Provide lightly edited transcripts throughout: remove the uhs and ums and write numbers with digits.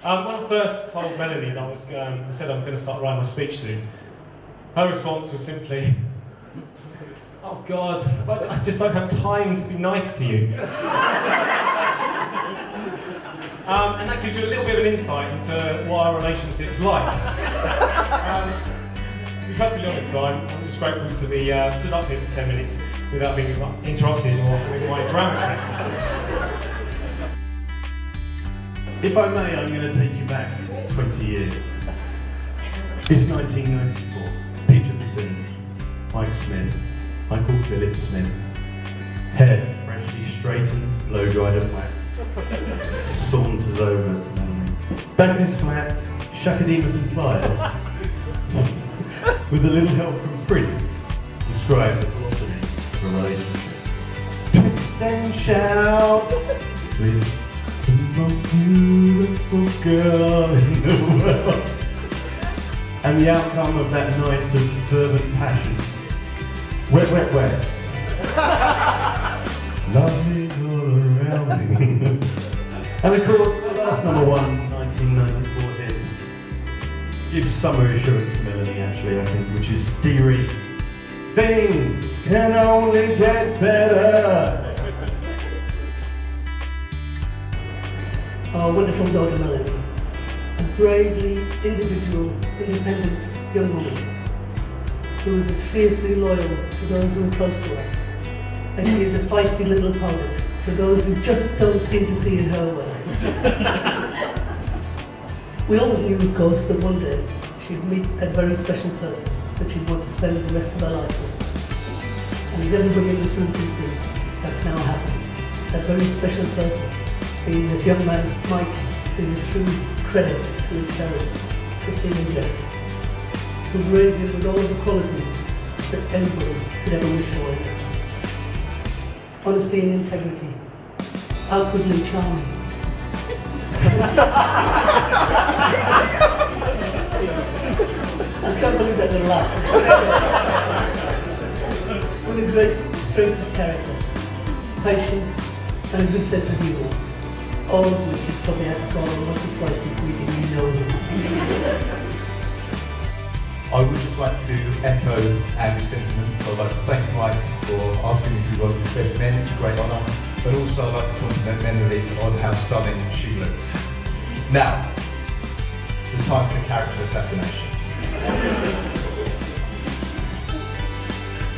When I first told Melanie that I said I'm going to start writing my speech soon, her response was simply, "Oh God, I just don't have time to be nice to you." And that gives you a little bit of an insight into what our relationship's like. To be perfectly honest, I'm just grateful to be stood up here for 10 minutes without being interrupted or with my grammar corrected. If I may, I'm going to take you back 20 years. It's 1994. Picture the scene. Mike Smith, Michael Philip Smith. Hair freshly straightened, blow-dried and waxed. Saunters over to Melanie. Back in his flat, Shakademus and pliers. With a little help from Prince, describe the philosophy of a relationship. Twist and shout with the most beautiful girl in the world. And the outcome of that night of fervent passion. Wet, wet, wet. Love is all around me. And of course, the last number one 1994 hit gives some reassurance to Melanie, actually, I think, which is Deary. Things can only get better. Our wonderful daughter Melanie, a bravely individual, independent young woman who is as fiercely loyal to those who are close to her as she is a feisty little opponent to those who just don't seem to see it her way. We always knew, of course, that one day she'd meet that very special person that she'd want to spend the rest of her life with. And as everybody in this room can see, that's now happened. That very special person, being this young man, Mike, is a true credit to his parents, Christine and Jeff, who've raised him with all of the qualities that anybody could ever wish for in his son. Honesty and integrity, outwardly charming. I can't believe that's a laugh. With a great strength of character, patience, and a good sense of humour, all of which he's probably had to borrow once or twice since meeting you know him. I would just like to echo Andy's sentiments. I'd like to thank Mike for asking me to be one of his best men. It's a great honour. But also I'd like to compliment Melanie on how stunning she looked. Now, the time for character assassination.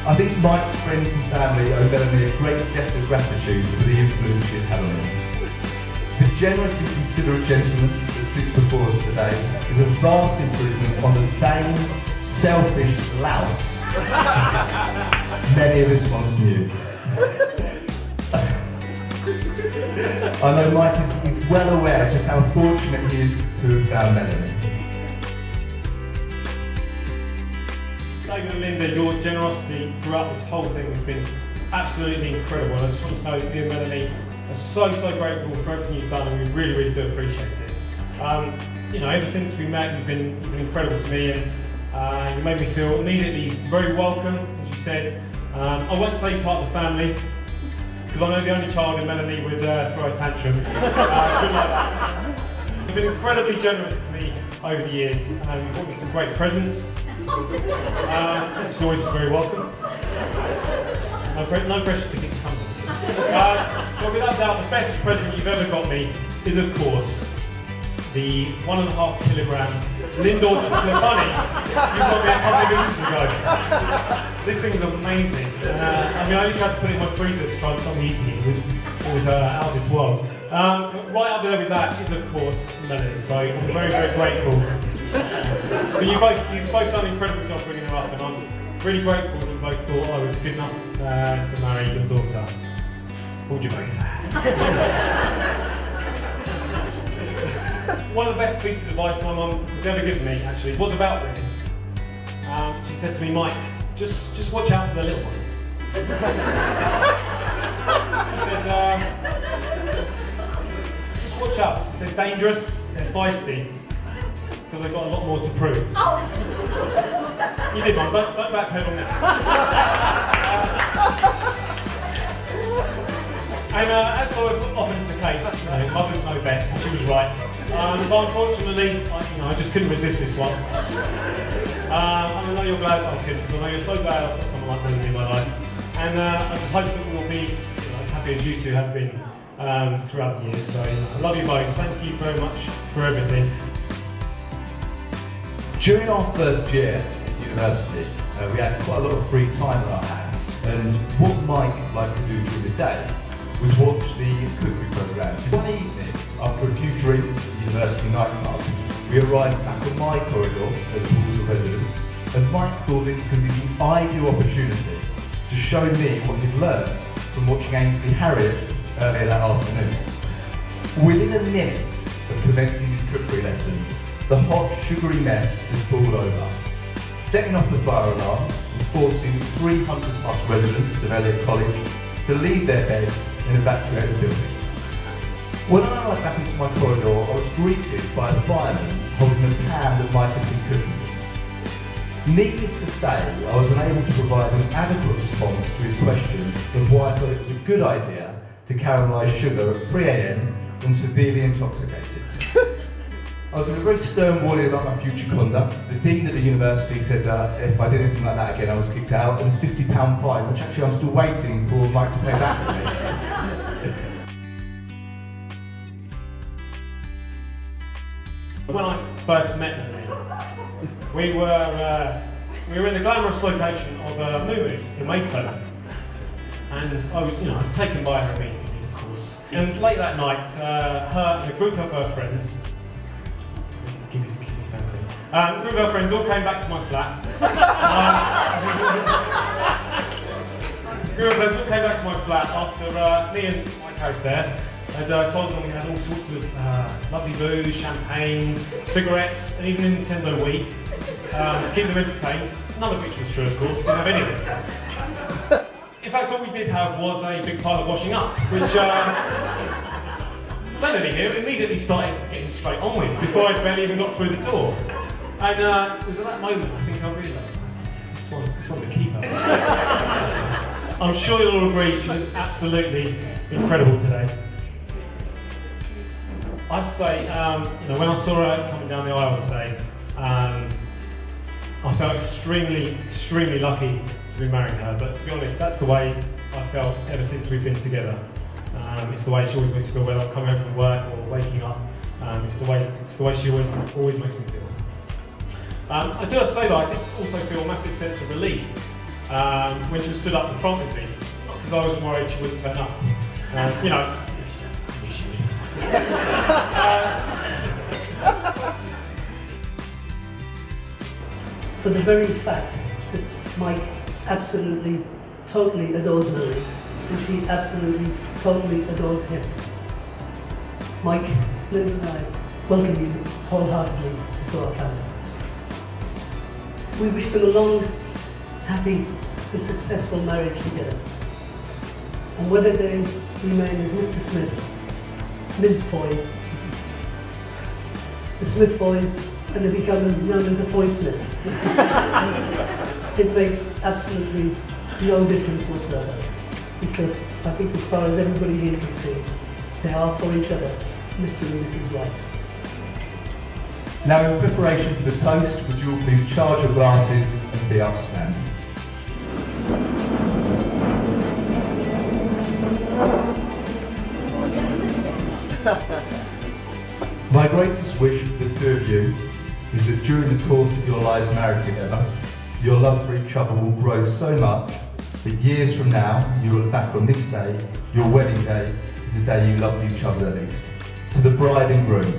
I think Mike's friends and family owe Melanie a great debt of gratitude for the influence she has had on him. The generous and considerate gentleman that sits before us today is a vast improvement on the vain, selfish louts many of us once knew. I know Mike is well aware just how fortunate he is to have found Melanie. David and Linda, your generosity throughout this whole thing has been absolutely incredible. And I just want to know that you and Melanie are so grateful for everything you've done, and we really do appreciate it. You know, ever since we met, you've been incredible to me, and you made me feel immediately very welcome, as you said. I won't say part of the family, because I know the only child in Melanie would throw a tantrum. Like that. You've been incredibly generous to me over the years, and you've brought me some great presents. It's always very welcome. No pressure to keep company. But without doubt, the best present you've ever got me is, of course, the 1.5 kilogram Lindor chocolate bunny you got me a couple of weeks ago. This thing was amazing. I mean, I only tried to put it in my freezer to try and stop me eating it. It was out of this world. Right up there with that is, of course, Melanie. So I'm very grateful. But you've both done an incredible job bringing her up, and I'm really grateful that you both thought I was good enough to marry your daughter. Called you both. One of the best pieces of advice my mum has ever given me, actually, was about women. She said to me, Mike, just watch out for the little ones. She said, just watch out. They're dangerous, they're feisty, because they've got a lot more to prove. You did, Mum. Don't backpedal on that. And as so often is the case, mothers know best. yes, she was right. But unfortunately, I just couldn't resist this one. And I know you're glad I could, because I know you're so glad I've got someone like Melanie in my life. And I just hope that we'll be as happy as you two have been throughout the years. So I love you both. Thank you very much for everything. During our first year at university, we had quite a lot of free time on our hands, and what Mike liked to do during the day was watch the cookery programmes. One evening, after a few drinks at the university nightclub, we arrived back on my corridor at the halls of residence, and Mike thought it was going to be the ideal opportunity to show me what he'd learned from watching Ainsley Harriott earlier that afternoon. Within a minute of commencing his cookery lesson, the hot, sugary mess had boiled over, setting off the fire alarm and forcing 300 plus residents of Elliott College to leave their beds and evacuate the building. When I arrived back into my corridor, I was greeted by a fireman holding a pan that Mike had been cooking. Needless to say, I was unable to provide an adequate response to his question of why I thought it was a good idea to caramelise sugar at 3 AM when severely intoxicated. I was given a very stern warning about my future conduct. The dean of the university said that if I did anything like that again, I was kicked out, and a £50 fine, which actually I'm still waiting for Mike to pay back to me. When I first met Melanie, we were in the glamorous location of Moomoo's in Maidstone, and I was taken by her immediately, of course. And late that night, her and a group of her friends. Give me something. A group of her friends all came back to my flat. A group of friends all came back to my flat after me and Mike Harris there had told them we had all sorts of lovely booze, champagne, cigarettes, and even a Nintendo Wii to keep them entertained. None of which was true, of course. We didn't have any of those things. In fact, all we did have was a big pile of washing up, which Melanie here immediately started getting straight on with before I'd barely even got through the door. And it was at that moment I think I realised, this one's a keeper. I'm sure you'll all agree she was absolutely incredible today. I have to say, when I saw her coming down the aisle today, I felt extremely, extremely lucky to be marrying her. But to be honest, that's the way I felt ever since we've been together. It's the way she always makes me feel, whether I'm coming home from work or waking up. It's the way she always makes me feel. I do have to say though, I did also feel a massive sense of relief when she was stood up in front of me, not because I was worried she wouldn't turn up. She would. For the very fact that Mike absolutely, totally adores Melanie, and she absolutely, totally adores him. Mike, Linda and I welcome you wholeheartedly to our family. We wish them a long, happy and successful marriage together. And whether they remain as Mr. Smith, Mrs. Foy, the Smith boys, and they become known as the Foy Smiths, it makes absolutely no difference whatsoever. Because I think as far as everybody here can see, they are for each other, Mr. and Mrs. Wright. Now in preparation for the toast, would you all please charge your glasses and be upstanding. My greatest wish for the two of you is that during the course of your lives married together, your love for each other will grow so much that years from now, you will look back on this day, your wedding day, as the day you loved each other the least. To the bride and groom,